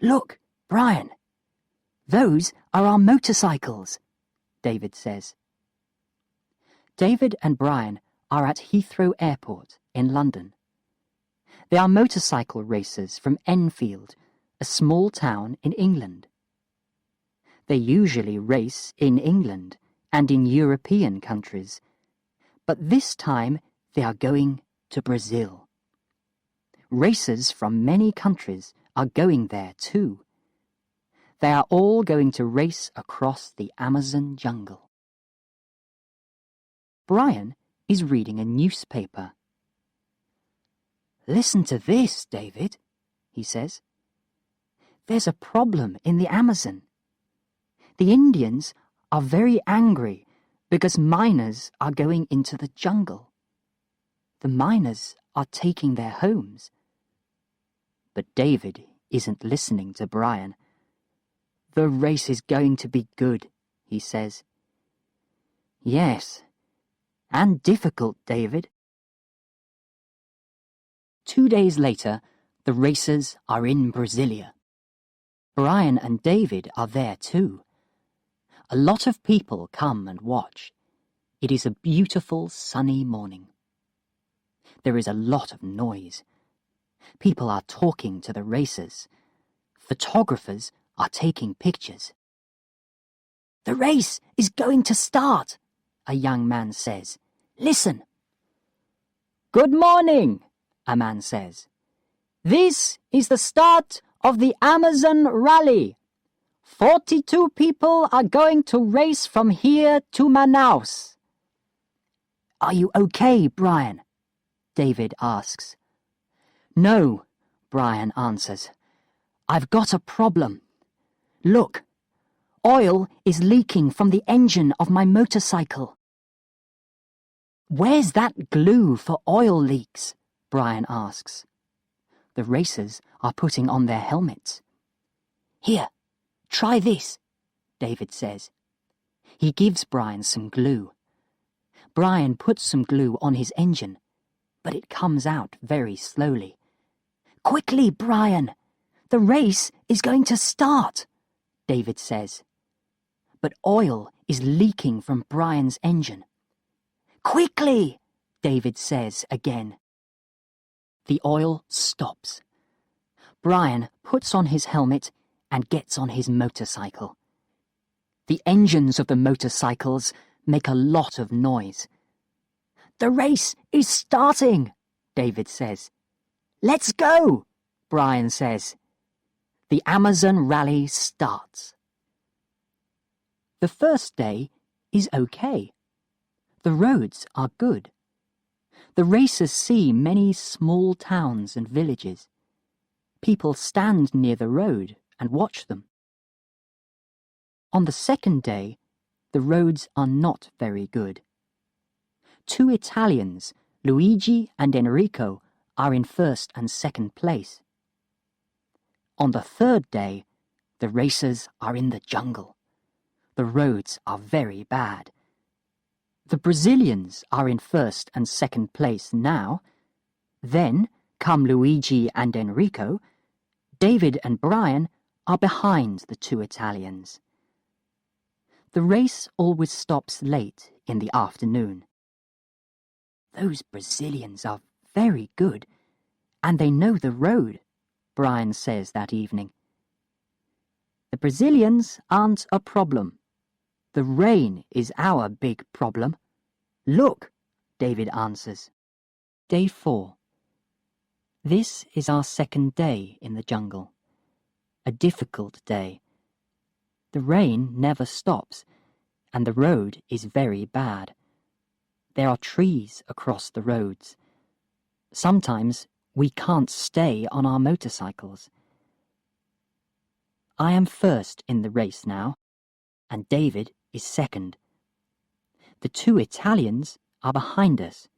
Look, Brian. Those are our motorcycles, David says. David and Brian are at Heathrow Airport in London. They are motorcycle racers from Enfield, a small town in England. They usually race in England and in European countries, but this time they are going to Brazil. Racers from many countries are going there too. They are all going to race across the Amazon jungle. Brian is reading a newspaper. Listen to this, David, he says. There's a problem in the Amazon. The Indians are very angry because miners are going into the jungle. The miners are taking their homes. But David isn't listening to Brian. The race is going to be good, he says. Yes, and difficult, David. 2 days later, the racers are in Brasilia. Brian and David are there too. A lot of people come and watch. It is a beautiful sunny morning. There is a lot of noise. People are talking to the racers. Photographers are taking pictures. The race is going to start, a young man says. Listen. Good morning, a man says. This is the start of the Amazon Rally. 42 people are going to race from here to Manaus. Are you okay, Brian? David asks. No, Brian answers. I've got a problem. Look, oil is leaking from the engine of my motorcycle. Where's that glue for oil leaks? Brian asks. The racers are putting on their helmets. Here, try this, David says. He gives Brian some glue. Brian puts some glue on his engine, but it comes out very slowly. Quickly, Brian! The race is going to start, David says. But oil is leaking from Brian's engine. Quickly, David says again. The oil stops. Brian puts on his helmet and gets on his motorcycle. The engines of the motorcycles make a lot of noise. The race is starting, David says. Let's go, Brian says. The Amazon Rally starts. The first day is okay. The roads are good. The racers see many small towns and villages. People stand near the road and watch them. On the second day, the roads are not very good. 2 Italians, Luigi and Enrico, are in first and second place. On the third day, the racers are in the jungle. The roads are very bad. The Brazilians are in first and second place now. Then come Luigi and Enrico. David and Brian are behind the 2 Italians. The race always stops late in the afternoon. Those Brazilians are very good, and they know the road, Brian says that evening. The Brazilians aren't a problem. The rain is our big problem. Look, David answers. Day 4. This is our second day in the jungle. A difficult day. The rain never stops, and the road is very bad. There are trees across the roads. Sometimes we can't stay on our motorcycles. I am first in the race now, and David is second. The 2 Italians are behind us.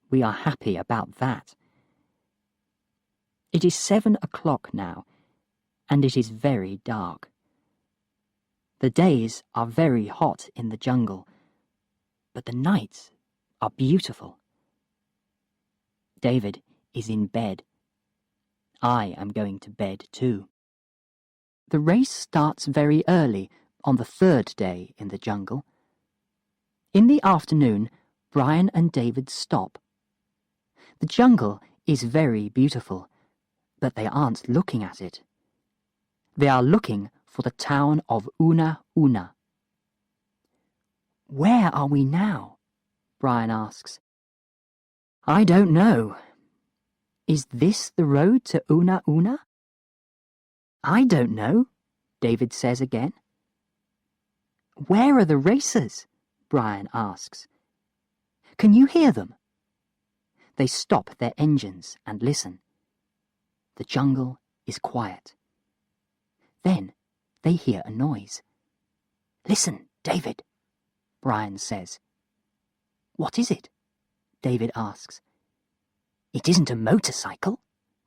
We are happy about that. It is 7 o'clock now, and it is very dark. The days are very hot in the jungle, but the nights are beautiful. David is in bed. I am going to bed too. The race starts very early on the third day in the jungle. In the afternoon, Brian and David stop. The jungle is very beautiful, but they aren't looking at it. They are looking for the town of Una Una. "Where are we now?" Brian asks. "I don't know. Is this the road to Una Una?" "I don't know," David says again. "Where are the racers?" Brian asks. "Can you hear them?" They stop their engines and listen. The jungle is quiet. Then they hear a noise. "Listen, David," Brian says. "What is it?" David asks. "It isn't a motorcycle,"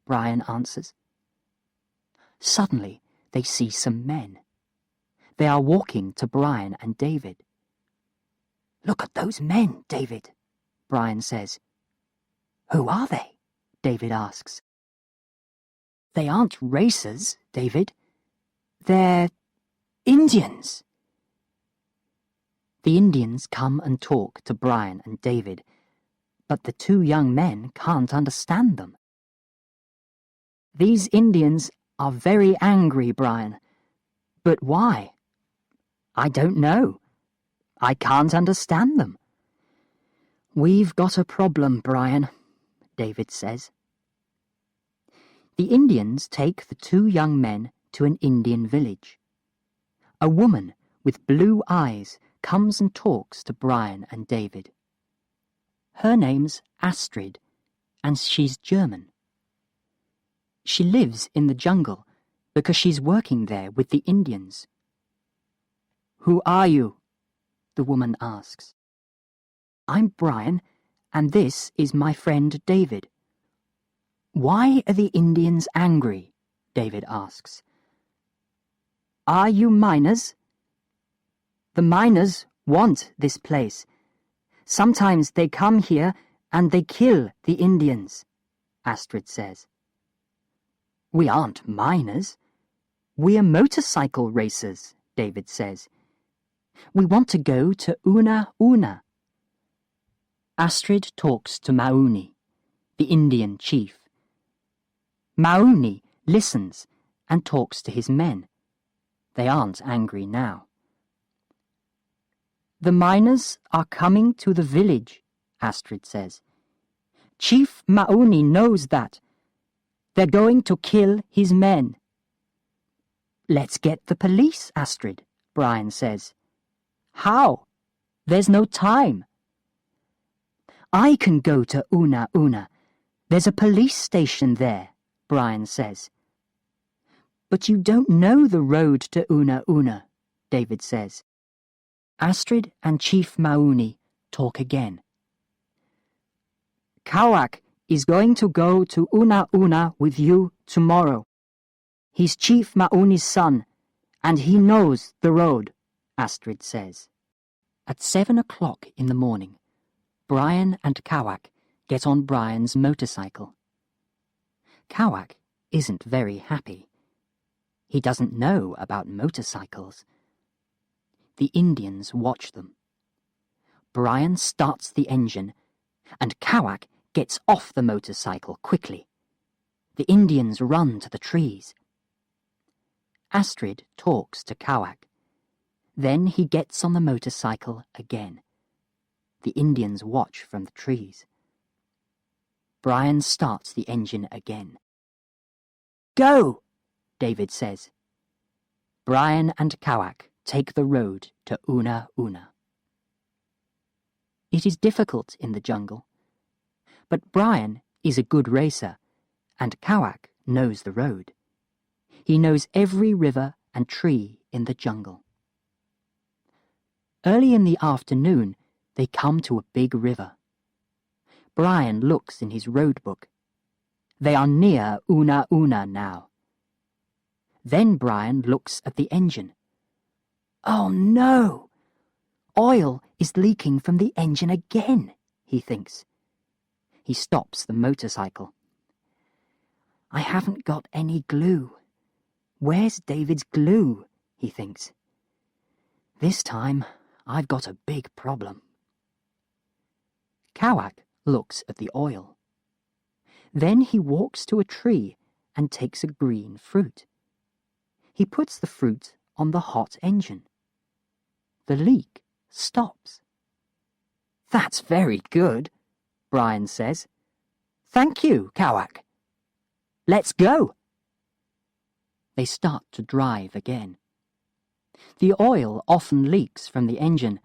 Brian answers. Suddenly, they see some men. They are walking to Brian and David. "Look at those men, David," Brian says. "Who are they?" David asks. "They aren't racers, David. They're Indians." The Indians come and talk to Brian and David, but the two young men can't understand them. "These Indians are very angry, Brian. But why?" "I don't know. I can't understand them." "We've got a problem, Brian," David says. The Indians take the two young men to an Indian village. A woman with blue eyes comes and talks to Brian and David. Her name's Astrid, and she's German. She lives in the jungle because she's working there with the Indians. "Who are you?" the woman asks. "I'm Brian, and this is my friend David." "Why are the Indians angry?" David asks. "Are you miners?" "The miners want this place. Sometimes they come here and they kill the Indians," Astrid says. "We aren't miners. We're motorcycle racers," David says. "We want to go to Una Una." Astrid talks to Mauni, the Indian chief. Mauni listens and talks to his men. They aren't angry now. "The miners are coming to the village," Astrid says. "Chief Mauni knows that. They're going to kill his men." "Let's get the police, Astrid," Brian says. "How? There's no time." "I can go to Una Una. There's a police station there," Brian says. "But you don't know the road to Una Una," David says. Astrid and Chief Mauni talk again. "Kawak is going to go to Una Una with you tomorrow. He's Chief Mauni's son, and he knows the road," Astrid says. At 7 o'clock in the morning, Brian and Kawak get on Brian's motorcycle. Kawak isn't very happy. He doesn't know about motorcycles. The Indians watch them. Brian starts the engine, and Kawak gets off the motorcycle quickly. The Indians run to the trees. Astrid talks to Kawak. Then he gets on the motorcycle again. The Indians watch from the trees. Brian starts the engine again. "Go!" David says. Brian and Kawak take the road to Una Una. It is difficult in the jungle, but Brian is a good racer, and Kawak knows the road. He knows every river and tree in the jungle. Early in the afternoon, they come to a big river. Brian looks in his road book. They are near Una Una now. Then Brian looks at the engine. "Oh no! Oil is leaking from the engine again," he thinks. He stops the motorcycle. "I haven't got any glue. Where's David's glue? He thinks. This time, I've got a big problem. Kawak looks at the oil. Then he walks to a tree and takes a green fruit. He puts the fruit on the hot engine. The leak stops. That's very good, Brian says. Thank you, Kawak. Let's go. They start to drive again. The oil often leaks from the engine,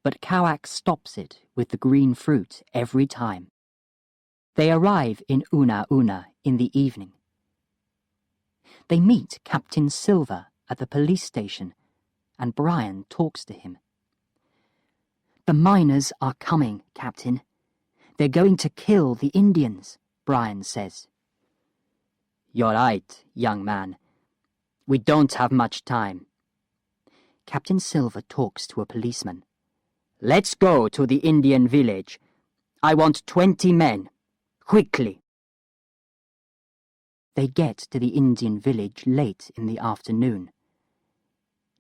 but Kawak stops it with the green fruit every time. They arrive in Una Una in the evening. They meet Captain Silver at the police station, and Brian talks to him. The miners are coming, Captain. They're going to kill the Indians, Brian says. You're right, young man. We don't have much time. Captain Silver talks to a policeman. Let's go to the Indian village. I want 20 men. Quickly. They get to the Indian village late in the afternoon.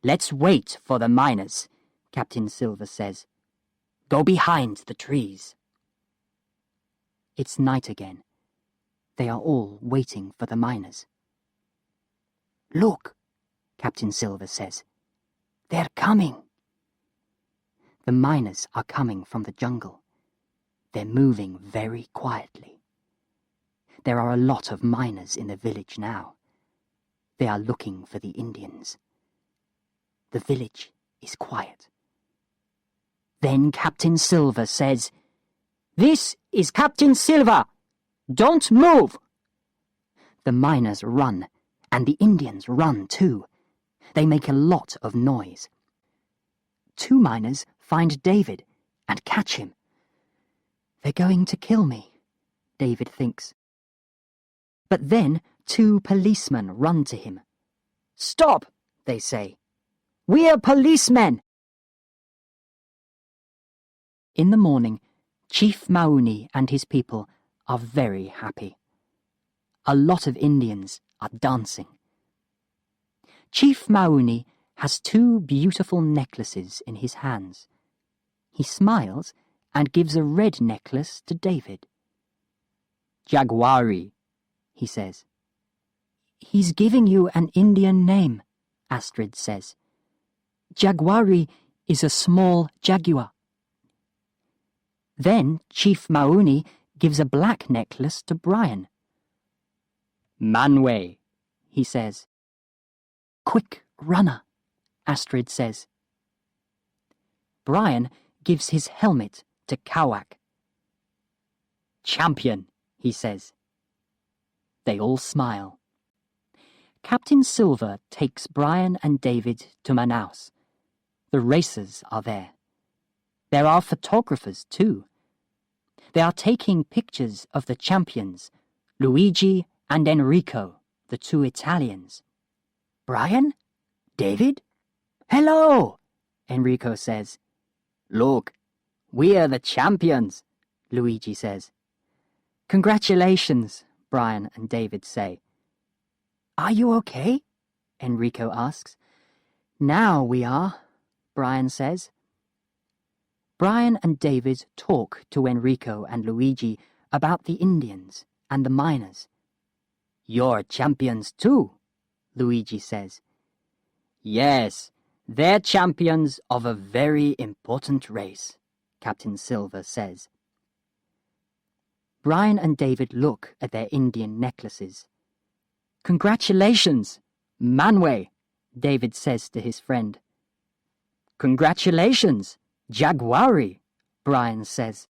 Let's wait for the miners, Captain Silver says. Go behind the trees. It's night again. They are all waiting for the miners. Look, Captain Silver says. They're coming. The miners are coming from the jungle. They're moving very quietly. There are a lot of miners in the village now. They are looking for the Indians. The village is quiet. Then Captain Silver says, This is Captain Silver! Don't move! The miners run, and the Indians run too. They make a lot of noise. 2 miners find David and catch him. They're going to kill me, David thinks. But then 2 policemen run to him. Stop, they say. We're policemen! In the morning, Chief Mauni and his people are very happy. A lot of Indians are dancing. Chief Mauni has 2 beautiful necklaces in his hands. He smiles and gives a red necklace to David. Jaguari, he says. He's giving you an Indian name, Astrid says. Jaguari is a small jaguar. Then Chief Mauni gives a black necklace to Brian. Manway, he says. Quick runner, Astrid says. Brian gives his helmet to Kawak. Champion, he says. They all smile. Captain Silver takes Brian and David to Manaus. The racers are there. There are photographers too. They are taking pictures of the champions, Luigi and Enrico, the 2 Italians. Brian? David? Hello, Enrico says. Look, we're the champions, Luigi says. Congratulations, Brian and David say. Are you okay? Enrico asks. Now we are, Brian says. Brian and David talk to Enrico and Luigi about the Indians and the miners. You're champions too, Luigi says. Yes, they're champions of a very important race, Captain Silver says. Brian and David look at their Indian necklaces. Congratulations, Manway, David says to his friend. Congratulations, Jaguari, Brian says.